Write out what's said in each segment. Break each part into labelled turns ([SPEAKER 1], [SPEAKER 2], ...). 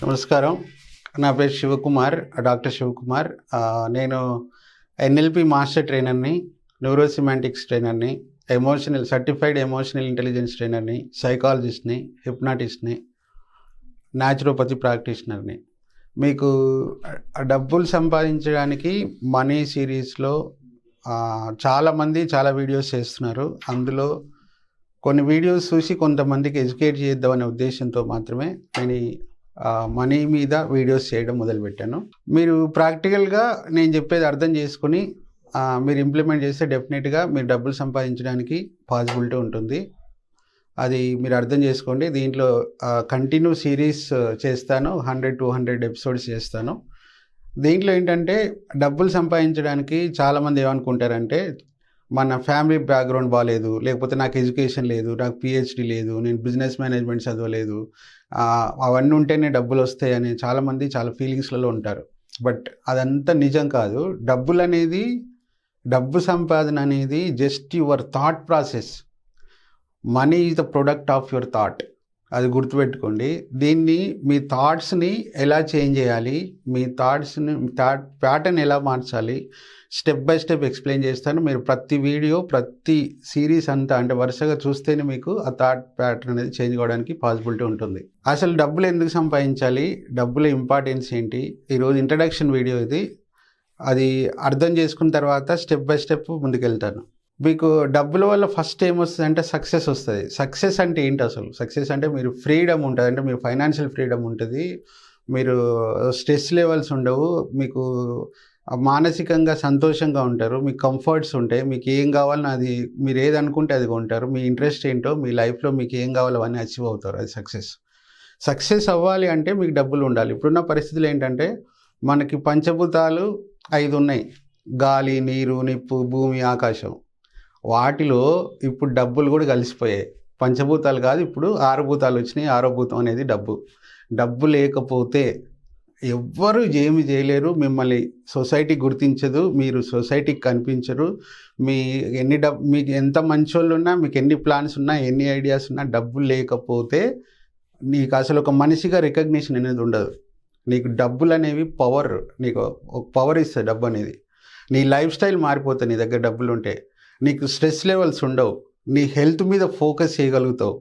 [SPEAKER 1] నమస్కారం. నా పేరు శివకుమార్, డాక్టర్ శివకుమార్. నేను ఎన్ఎల్పి మాస్టర్ ట్రైనర్‌ని, న్యూరో సిమాంటిక్స్ ట్రైనర్‌ని, సర్టిఫైడ్ ఎమోషనల్ ఇంటెలిజెన్స్ ట్రైనర్‌ని, సైకాలజిస్ట్‌ని, హిప్నాటిస్ట్‌ని, న్యాచురోపతి ప్రాక్టీషనర్‌ని. మీకు డబ్బులు సంపాదించడానికి మనీ సిరీస్‌లో చాలామంది చాలా వీడియోస్ చేస్తున్నారు. అందులో కొన్ని వీడియోస్ చూసి కొంతమందికి ఎడ్యుకేట్ చేద్దామనే ఉద్దేశంతో మాత్రమే నేను మనీ మీద వీడియోస్ చేయడం మొదలుపెట్టాను. మీరు ప్రాక్టికల్గా నేను చెప్పేది అర్థం చేసుకుని మీరు ఇంప్లిమెంట్ చేస్తే డెఫినెట్గా మీరు డబ్బులు సంపాదించడానికి పాసిబిలిటీ ఉంటుంది. అది మీరు అర్థం చేసుకోండి. దీంట్లో కంటిన్యూ సిరీస్ చేస్తాను. 100-200 ఎపిసోడ్స్ చేస్తాను. దీంట్లో ఏంటంటే డబ్బులు సంపాదించడానికి చాలామంది ఏమనుకుంటారంటే, మన ఫ్యామిలీ బ్యాక్గ్రౌండ్ బాగాలేదు, లేకపోతే నాకు ఎడ్యుకేషన్ లేదు, నాకు పిహెచ్డి లేదు, నేను బిజినెస్ మేనేజ్మెంట్ చదవలేదు, అవన్నీ ఉంటేనే డబ్బులు వస్తాయని చాలామంది చాలా ఫీలింగ్స్లలో ఉంటారు. బట్ అదంతా నిజం కాదు. డబ్బు సంపాదన అనేది just your thought process. Money is the product of your thought. అది గుర్తుపెట్టుకోండి. దీన్ని మీ థాట్స్ని ఎలా చేంజ్ చేయాలి, మీ థాట్ ప్యాటర్న్ ఎలా మార్చాలి, స్టెప్ బై స్టెప్ ఎక్స్ప్లెయిన్ చేస్తాను. మీరు ప్రతి వీడియో, ప్రతి సిరీస్ అంతా అంటే వరుసగా చూస్తేనే మీకు ఆ థాట్ ప్యాటర్న్ అనేది చేంజ్ కావడానికి పాసిబిలిటీ ఉంటుంది. అసలు డబ్బులు ఎందుకు సంపాదించాలి, డబ్బుల ఇంపార్టెన్స్ ఏంటి, ఈరోజు ఇంట్రడక్షన్ వీడియో ఇది. అది అర్థం చేసుకున్న తర్వాత స్టెప్ బై స్టెప్ ముందుకెళ్తాను. మీకు డబ్బుల వల్ల ఫస్ట్ ఏమొస్తుంది అంటే సక్సెస్ వస్తుంది. సక్సెస్ అంటే ఏంటి అసలు? సక్సెస్ అంటే మీరు ఫ్రీడమ్ ఉంటుంది, అంటే మీరు ఫైనాన్షియల్ ఫ్రీడమ్ ఉంటుంది, మీరు స్ట్రెస్ లెవెల్స్ ఉండవు, మీకు మానసికంగా సంతోషంగా ఉంటారు, మీకు కంఫర్ట్స్ ఉంటాయి, మీకు ఏం కావాలని అది మీరు ఏది అనుకుంటే అది కొంటారు, మీ ఇంట్రెస్ట్ ఏంటో మీ లైఫ్లో మీకు ఏం కావాలో అవన్నీ అచీవ్ అవుతారు. అది సక్సెస్ అవ్వాలి అంటే మీకు డబ్బులు ఉండాలి. ఇప్పుడున్న పరిస్థితులు ఏంటంటే మనకి పంచభూతాలు 5 ఉన్నాయి: గాలి, నీరు, నిప్పు, భూమి, ఆకాశం. వాటిలో ఇప్పుడు డబ్బులు కూడా కలిసిపోయాయి. పంచభూతాలు కాదు, ఇప్పుడు 6 భూతాలు వచ్చినాయి. 6వ భూతం అనేది డబ్బు లేకపోతే ఎవ్వరు ఏమి చేయలేరు. మిమ్మల్ని సొసైటీ గుర్తించదు, మీరు సొసైటీకి కనిపించరు. మీకు ఎంత మంచోళ్ళు ఉన్నా, మీకు ఎన్ని ప్లాన్స్ ఉన్నా, ఎన్ని ఐడియాస్ ఉన్నా, డబ్బు లేకపోతే నీకు అసలు ఒక మనిషిగా రికగ్నిషన్ అనేది ఉండదు. నీకు డబ్బులు అనేవి పవర్, నీకు ఒక పవర్ ఇస్తుంది డబ్బు అనేది. నీ లైఫ్ స్టైల్ మారిపోతుంది నీ దగ్గర డబ్బులు ఉంటే. నీకు స్ట్రెస్ లెవెల్స్ ఉండవు, నీ హెల్త్ మీద ఫోకస్ చేయగలుగుతావు.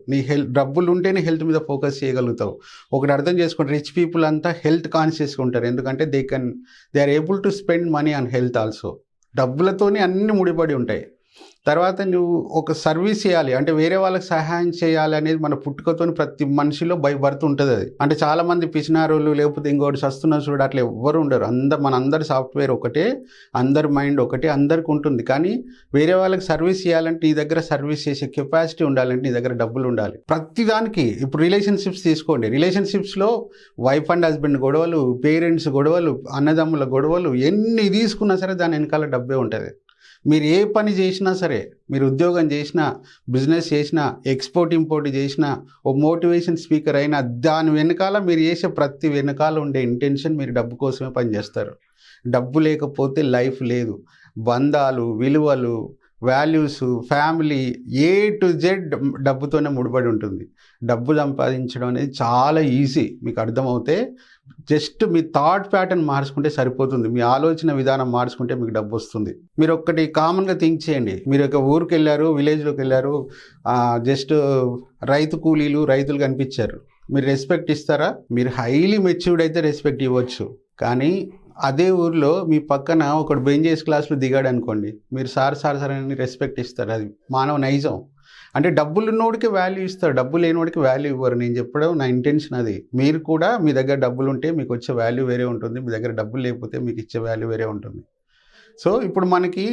[SPEAKER 1] డబ్బులు ఉంటేనే హెల్త్ మీద ఫోకస్ చేయగలుగుతావు. ఒకటి అర్థం చేసుకోండి, రిచ్ పీపుల్ అంతా హెల్త్ కాన్షియస్గా ఉంటారు. ఎందుకంటే they are able to spend money on health also. డబ్బులతోనే అన్ని ముడిపడి ఉంటాయి. తర్వాత నువ్వు ఒక సర్వీస్ చేయాలి అంటే వేరే వాళ్ళకి సహాయం చేయాలి అనేది మన పుట్టుకతో ప్రతి మనిషిలో బై బర్త్ ఉంటుంది. అది అంటే చాలామంది పిసినారోళ్ళు, లేకపోతే ఇంకోటి సస్తున్నారు చూడ, అట్లా ఎవ్వరు ఉండరు. మనందరి సాఫ్ట్వేర్ ఒకటే, అందరి మైండ్ ఒకటే, అందరికి ఉంటుంది. కానీ వేరే వాళ్ళకి సర్వీస్ చేయాలంటే నీ దగ్గర సర్వీస్ చేసే కెపాసిటీ ఉండాలంటే నీ దగ్గర డబ్బులు ఉండాలి. ప్రతిదానికి ఇప్పుడు రిలేషన్షిప్స్ తీసుకోండి. రిలేషన్షిప్స్లో వైఫ్ అండ్ హస్బెండ్ గొడవలు, పేరెంట్స్ గొడవలు, అన్నదమ్ముల గొడవలు, ఎన్ని తీసుకున్నా సరే దాని వెనకాల డబ్బే ఉంటుంది. మీరు ఏ పని చేసినా సరే, మీరు ఉద్యోగం చేసినా, బిజినెస్ చేసినా, ఎక్స్పోర్ట్ ఇంపోర్ట్ చేసినా, ఓ మోటివేషన్ స్పీకర్ అయినా, దాని వెనకాల మీరు చేసే ప్రతి వెనకాల ఉండే ఇంటెన్షన్ మీరు డబ్బు కోసమే పనిచేస్తారు. డబ్బు లేకపోతే లైఫ్ లేదు. బంధాలు, విలువలు, values, family, A to Z డబ్బుతోనే ముడిపడి ఉంటుంది. డబ్బు సంపాదించడం అనేది చాలా ఈజీ. మీకు అర్థమవుతే జస్ట్ మీ థాట్ ప్యాటర్న్ మార్చుకుంటే సరిపోతుంది. మీ ఆలోచన విధానం మార్చుకుంటే మీకు డబ్బు వస్తుంది. మీరు ఒక్కటి కామన్గా థింక్ చేయండి. మీరు ఒక ఊరికి వెళ్ళారు, విలేజ్లోకి వెళ్ళారు, జస్ట్ రైతులు కనిపించారు, మీరు రెస్పెక్ట్ ఇస్తారా? మీరు హైలీ మెచ్యూర్డ్ అయితే రెస్పెక్ట్ ఇవ్వచ్చు. కానీ అదే ఊర్లో మీ పక్కన ఒకడు బెంజెస్ క్లాస్లో దిగాడు అనుకోండి, మీరు సార్ అని రెస్పెక్ట్ ఇస్తారు. అది మానవ నైజం. అంటే డబ్బులు ఉన్నోడికి వాల్యూ ఇస్తారు, డబ్బు లేనివాడికి వాల్యూ ఇవ్వరు. నేను చెప్పడం నా ఇంటెన్షన్ అది. మీరు కూడా మీ దగ్గర డబ్బులు ఉంటే మీకు వచ్చే వాల్యూ వేరే ఉంటుంది, మీ దగ్గర డబ్బులు లేకపోతే మీకు ఇచ్చే వాల్యూ వేరే ఉంటుంది. సో ఇప్పుడు మనకి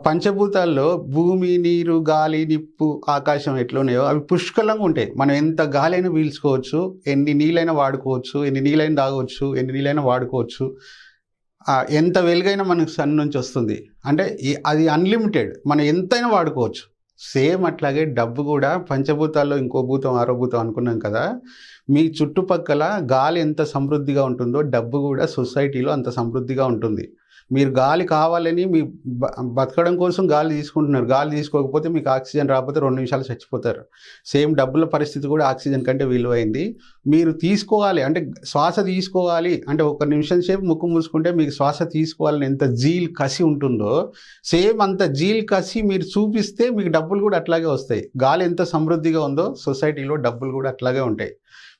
[SPEAKER 1] పంచభూతాల్లో భూమి, నీరు, గాలి, నిప్పు, ఆకాశం ఎట్లా ఉన్నాయో అవి పుష్కలంగా ఉంటాయి. మనం ఎంత గాలి అయినా పీల్చుకోవచ్చు, ఎన్ని నీళ్ళైనా వాడుకోవచ్చు, ఎన్ని నీళ్ళైనా తాగవచ్చు, ఎన్ని నీళ్ళైనా వాడుకోవచ్చు. ఎంత వెలుగైనా మనకు సన్ నుంచి వస్తుంది. అంటే అది అన్లిమిటెడ్, మనం ఎంతైనా వాడుకోవచ్చు. సేమ్ అట్లాగే డబ్బు కూడా పంచభూతాల్లో ఇంకో భూతం, 6వ భూతం అనుకున్నాం కదా. మీ చుట్టుపక్కల గాలి ఎంత సమృద్ధిగా ఉంటుందో డబ్బు కూడా సొసైటీలో అంత సమృద్ధిగా ఉంటుంది. మీరు గాలి కావాలని మీ బతకడం కోసం గాలి తీసుకుంటున్నారు. గాలి తీసుకోకపోతే మీకు ఆక్సిజన్ రాకపోతే 2 నిమిషాలు చచ్చిపోతారు. సేమ్ డబ్బుల పరిస్థితి కూడా ఆక్సిజన్ కంటే విలువైంది. మీరు తీసుకోవాలి అంటే శ్వాస తీసుకోవాలి అంటే 1 నిమిషం సేపు ముక్కు మూసుకుంటే మీకు శ్వాస తీసుకోవాలని ఎంత జీల్ కసి ఉంటుందో సేమ్ అంత జీల్ కసి మీరు చూపిస్తే మీకు డబ్బులు కూడా అట్లాగే వస్తాయి. గాలి ఎంత సమృద్ధిగా ఉందో సొసైటీలో డబ్బులు కూడా అట్లాగే ఉంటాయి.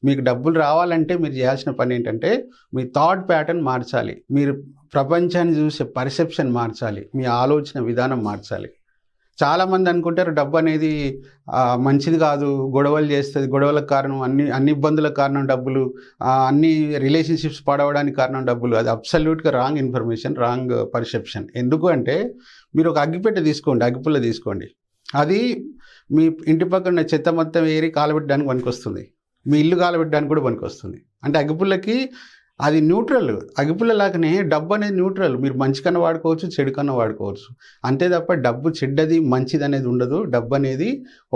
[SPEAKER 1] మీకు డబ్బులు రావాలంటే మీరు చేయాల్సిన పని ఏంటంటే మీ థాట్ ప్యాటర్న్ మార్చాలి. మీరు ప్రపంచాన్ని చూసే పర్సెప్షన్ మార్చాలి. మీ ఆలోచన విధానం మార్చాలి. చాలామంది అనుకుంటారు డబ్బు అనేది మంచిది కాదు, గొడవలు చేస్తుంది, గొడవలకు కారణం అన్ని ఇబ్బందులకు కారణం డబ్బులు, అన్ని రిలేషన్షిప్స్ పాడవడానికి కారణం డబ్బులు. అది అబ్సల్యూట్గా రాంగ్ ఇన్ఫర్మేషన్, రాంగ్ పర్సెప్షన్. ఎందుకు అంటే మీరు ఒక అగ్గిపెట్టె తీసుకోండి, అగ్గిపుల్ల తీసుకోండి. అది మీ ఇంటి పక్కన చెత్త మొత్తం ఏరి కాలబెట్టడానికి పనికొస్తుంది, మీ ఇల్లు కాలబెట్టడానికి కూడా పనికొస్తుంది. అంటే అగ్గిపుల్లకి అది న్యూట్రల్. అగ్గిపుల్ల లాగానే డబ్బు అనేది న్యూట్రల్. మీరు మంచి కన్నా వాడుకోవచ్చు, చెడు కన్నా వాడుకోవచ్చు. అంతే తప్ప డబ్బు చెడ్డది మంచిది అనేది ఉండదు. డబ్బు అనేది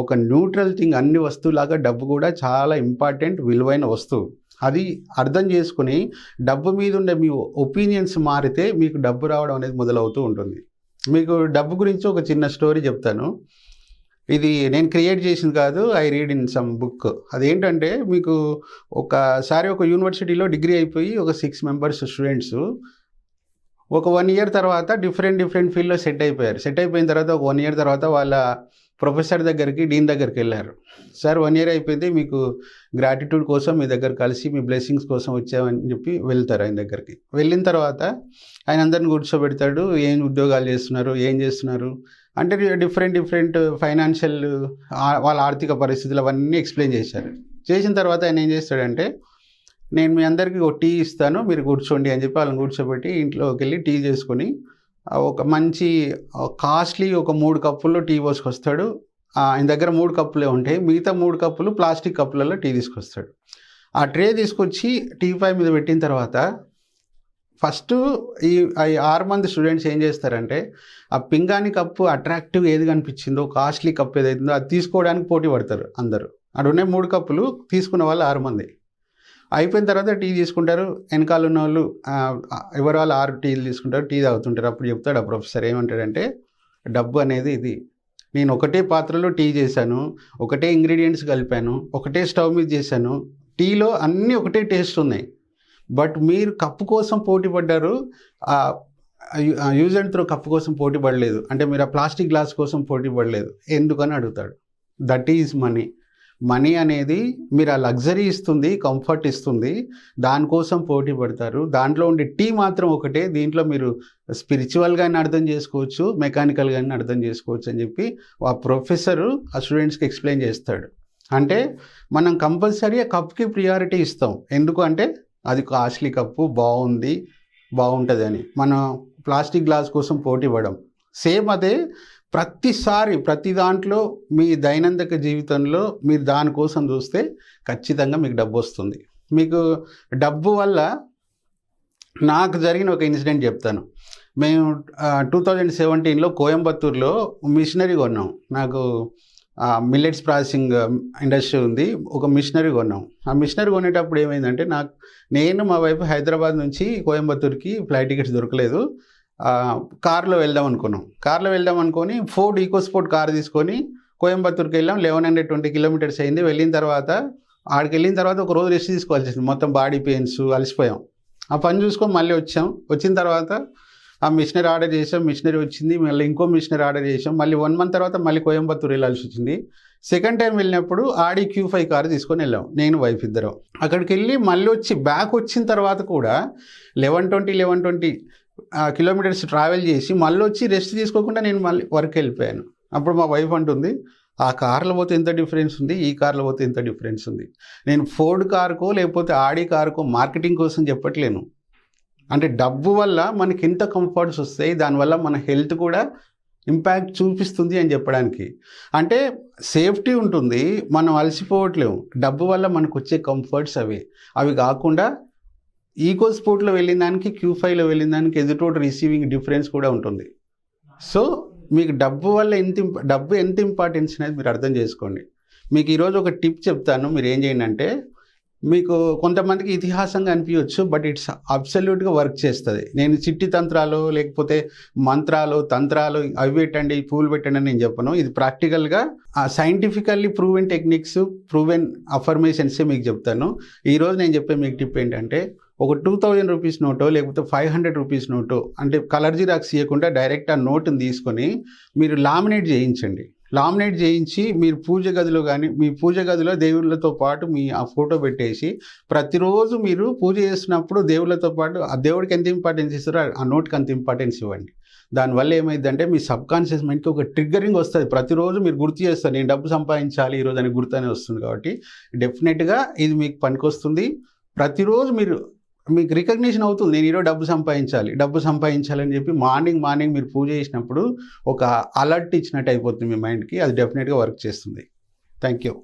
[SPEAKER 1] ఒక న్యూట్రల్ థింగ్. అన్ని వస్తువులాగా డబ్బు కూడా చాలా ఇంపార్టెంట్, విలువైన వస్తువు. అది అర్థం చేసుకుని డబ్బు మీద ఉండే మీ ఒపీనియన్స్ మారితే మీకు డబ్బు రావడం అనేది మొదలవుతూ ఉంటుంది. మీకు డబ్బు గురించి ఒక చిన్న స్టోరీ చెప్తాను. ఇది నేను క్రియేట్ చేసింది కాదు, I read in some book. అదేంటంటే మీకు ఒకసారి ఒక యూనివర్సిటీలో డిగ్రీ అయిపోయి ఒక 6 మెంబర్స్ స్టూడెంట్స్ ఒక 1 ఇయర్ తర్వాత డిఫరెంట్ ఫీల్డ్లో సెట్ అయిపోయారు. సెట్ అయిపోయిన తర్వాత ఒక 1 ఇయర్ తర్వాత వాళ్ళ ప్రొఫెసర్ దగ్గరికి, డీన్ దగ్గరికి వెళ్ళారు. సార్ 1 ఇయర్ అయిపోయింది, మీకు గ్రాటిట్యూడ్ కోసం మీ దగ్గర కలిసి మీ బ్లెస్సింగ్స్ కోసం వచ్చామని చెప్పి వెళ్తారు ఆయన దగ్గరికి. వెళ్ళిన తర్వాత ఆయన అందరిని కూర్చోబెడతాడు. ఏం ఉద్యోగాలు చేస్తున్నారు, ఏం చేస్తున్నారు అంటే డిఫరెంట్ ఫైనాన్షియల్ వాళ్ళ ఆర్థిక పరిస్థితులు అవన్నీ ఎక్స్ప్లెయిన్ చేశారు. చేసిన తర్వాత ఆయన ఏం చేస్తాడంటే నేను మీ అందరికీ ఒక టీ ఇస్తాను, మీరు కూర్చోండి అని చెప్పి వాళ్ళని కూర్చోబెట్టి ఇంట్లోకి వెళ్ళి టీ చేసుకొని ఒక మంచి కాస్ట్లీ ఒక 3 కప్పుల్లో టీ పోసుకొస్తాడు. ఆయన దగ్గర 3 కప్పులే ఉంటాయి, మిగతా 3 కప్పులు ప్లాస్టిక్ కప్పులలో టీ తీసుకొస్తాడు. ఆ ట్రే తీసుకొచ్చి టీపాయ్ మీద పెట్టిన తర్వాత ఫస్ట్ ఈ 6 మంది స్టూడెంట్స్ ఏం చేస్తారంటే ఆ పింగాణి కప్పు అట్రాక్టివ్ ఏది కనిపించిందో, కాస్ట్లీ కప్పు ఏదైతుందో అది తీసుకోవడానికి పోటీ పడతారు అందరూ. అడుగునే 3 కప్పులు తీసుకున్న వాళ్ళు 6 మంది. అయిపోయిన తర్వాత టీ తీసుకుంటారు. వెనకాల ఉన్న వాళ్ళు ఎవరు వాళ్ళు 6 టీలు తీసుకుంటారు, టీ తాగుతుంటారు. అప్పుడు చెప్తాడు ఆ ప్రొఫెసర్ ఏమంటాడంటే డబ్బు అనేది ఇది, నేను ఒకటే పాత్రలో టీ చేశాను, ఒకటే ఇంగ్రీడియంట్స్ కలిపాను, ఒకటే స్టవ్ మీద చేశాను, టీలో అన్నీ ఒకటే టేస్ట్ ఉన్నాయి, బట్ మీరు కప్పు కోసం పోటీ పడ్డారు, యూజ్ అండ్ త్రో కప్పు కోసం పోటీ పడలేదు. అంటే మీరు ఆ ప్లాస్టిక్ గ్లాస్ కోసం పోటీ పడలేదు, ఎందుకని అడుగుతాడు. That is money. మనీ అనేది మీరు ఆ లగ్జరీ ఇస్తుంది, కంఫర్ట్ ఇస్తుంది, దానికోసం పోటీ పడతారు. దాంట్లో ఉండే టీ మాత్రం ఒకటే. దీంట్లో మీరు స్పిరిచువల్గానే అర్థం చేసుకోవచ్చు, మెకానికల్గానే అర్థం చేసుకోవచ్చు అని చెప్పి ఆ ప్రొఫెసరు ఆ స్టూడెంట్స్కి ఎక్స్ప్లెయిన్ చేస్తాడు. అంటే మనం కంపల్సరీ ఆ కప్కి ప్రియారిటీ ఇస్తాం. ఎందుకు అంటే అది కాస్ట్లీ కప్పు, బాగుంటుంది అని. మనం ప్లాస్టిక్ గ్లాస్ కోసం పోటీ పడం. సేమ్ అదే ప్రతి దాంట్లో మీ దైనందిక జీవితంలో మీరు దానికోసం చూస్తే ఖచ్చితంగా మీకు డబ్బు వస్తుంది. మీకు డబ్బు వల్ల నాకు జరిగిన ఒక ఇన్సిడెంట్ చెప్తాను. మేము 2017లో కోయంబత్తూరులో మిషనరీ కొన్నాం. నాకు మిల్లెట్స్ ప్రాసెసింగ్ ఇండస్ట్రీ ఉంది, ఒక మిషనరీ కొన్నాం. ఆ మిషనరీ కొనేటప్పుడు ఏమైందంటే నేను మా వైపు హైదరాబాద్ నుంచి కోయంబత్తూరుకి ఫ్లైట్ టికెట్స్ దొరకలేదు. కార్లో వెళ్దాం అనుకొని ఫోర్డ్ ఈకోస్పోర్ట్ కార్ తీసుకొని కోయంబత్తూరుకి వెళ్ళాం. 1120 కిలోమీటర్స్ అయింది. ఆడికి వెళ్ళిన తర్వాత ఒక రోజు రెస్ట్ తీసుకోవాల్సి వచ్చింది. మొత్తం బాడీ పెయిన్స్, అలసిపోయాం. ఆ పని చూసుకొని మళ్ళీ వచ్చిన తర్వాత ఆ మిషనరీ ఆర్డర్ చేసాం, మిషనరీ వచ్చింది. మళ్ళీ ఇంకో మిషనరీ ఆర్డర్ చేసాం. మళ్ళీ 1 మంత్ తర్వాత మళ్ళీ కోయంబత్తూరు వెళ్ళాల్సి వచ్చింది. సెకండ్ టైం వెళ్ళినప్పుడు ఆడి Q5 కార్ తీసుకొని వెళ్ళాం, నేను వైఫ్ ఇద్దరం. అక్కడికి వెళ్ళి మళ్ళీ బ్యాక్ వచ్చిన తర్వాత కూడా 1120 కిలోమీటర్స్ ట్రావెల్ చేసి మళ్ళీ వచ్చి రెస్ట్ తీసుకోకుండా నేను మళ్ళీ వర్క్ వెళ్ళిపోయాను. అప్పుడు మా వైఫ్ అంటుంది, ఆ కార్లో పోతే ఎంత డిఫరెన్స్ ఉంది, ఈ కార్లో పోతే ఎంత డిఫరెన్స్ ఉంది. నేను ఫోర్డ్ కార్కో లేకపోతే ఆడి కార్కో మార్కెటింగ్ కోసం చెప్పట్లేను. అంటే డబ్బు వల్ల మనకి ఎంత కంఫర్ట్స్ వస్తాయి, దానివల్ల మన హెల్త్ కూడా ఇంపాక్ట్ చూపిస్తుంది అని చెప్పడానికి. అంటే సేఫ్టీ ఉంటుంది, మనం అలసిపోవట్లేము. డబ్బు వల్ల మనకు వచ్చే కంఫర్ట్స్ అవి కాకుండా ఈకో స్పోర్ట్లో వెళ్ళిన దానికి Q5లో వెళ్ళిన దానికి ఎదుటోటి రిసీవింగ్ డిఫరెన్స్ కూడా ఉంటుంది. సో మీకు డబ్బు ఎంత ఇంపార్టెన్స్ అనేది మీరు అర్థం చేసుకోండి. మీకు ఈరోజు ఒక టిప్ చెప్తాను, మీరు ఏం చేయండి అంటే మీకు కొంతమందికి ఇతిహాసంగా అనిపించవచ్చు, బట్ ఇట్స్ అబ్సల్యూట్గా వర్క్ చేస్తుంది. నేను చిట్టి తంత్రాలు లేకపోతే మంత్రాలు తంత్రాలు అవి పెట్టండి పూలు పెట్టండి అని నేను చెప్పను. ఇది ప్రాక్టికల్గా సైంటిఫికల్లీ ప్రూవెన్ టెక్నిక్స్, ప్రూవెన్ అఫర్మేషన్సే మీకు చెప్తాను. ఈరోజు నేను చెప్పే మీకు టిప్ ఏంటంటే, ఒక 2000 రూపీస్ నోటో లేకపోతే 500 రూపీస్ నోటో, అంటే కలర్ జిరాక్స్ ఇవ్వకుండా డైరెక్ట్ ఆ నోటుని తీసుకొని మీరు లామినేట్ చేయించండి. లామినేట్ చేయించి మీరు పూజ గదిలో కానీ, మీ పూజ గదిలో దేవుళ్ళతో పాటు మీ ఆ ఫోటో పెట్టేసి ప్రతిరోజు మీరు పూజ చేస్తున్నప్పుడు దేవుళ్ళతో పాటు ఆ దేవుడికి ఎంత ఇంపార్టెన్స్ ఇస్తారో ఆ నోట్కి అంత ఇంపార్టెన్స్ ఇవ్వండి. దానివల్ల ఏమైందంటే మీ సబ్ కాన్షియస్ మైండ్కి ఒక ట్రిగ్గరింగ్ వస్తుంది. ప్రతిరోజు మీరు గుర్తు చేస్తారు, నేను డబ్బు సంపాదించాలి ఈరోజు అని గుర్తు అనేది వస్తుంది. కాబట్టి డెఫినెట్గా ఇది మీకు పనికొస్తుంది. ప్రతిరోజు మీకు రికగ్నిషన్ అవుతుంది, నేను ఈరోజు డబ్బు సంపాదించాలని చెప్పి మార్నింగ్ మీరు పూజ చేసినప్పుడు ఒక అలర్ట్ ఇచ్చినట్టు అయిపోతుంది మీ మైండ్కి. అది డెఫినెట్గా వర్క్ చేస్తుంది. Thank you.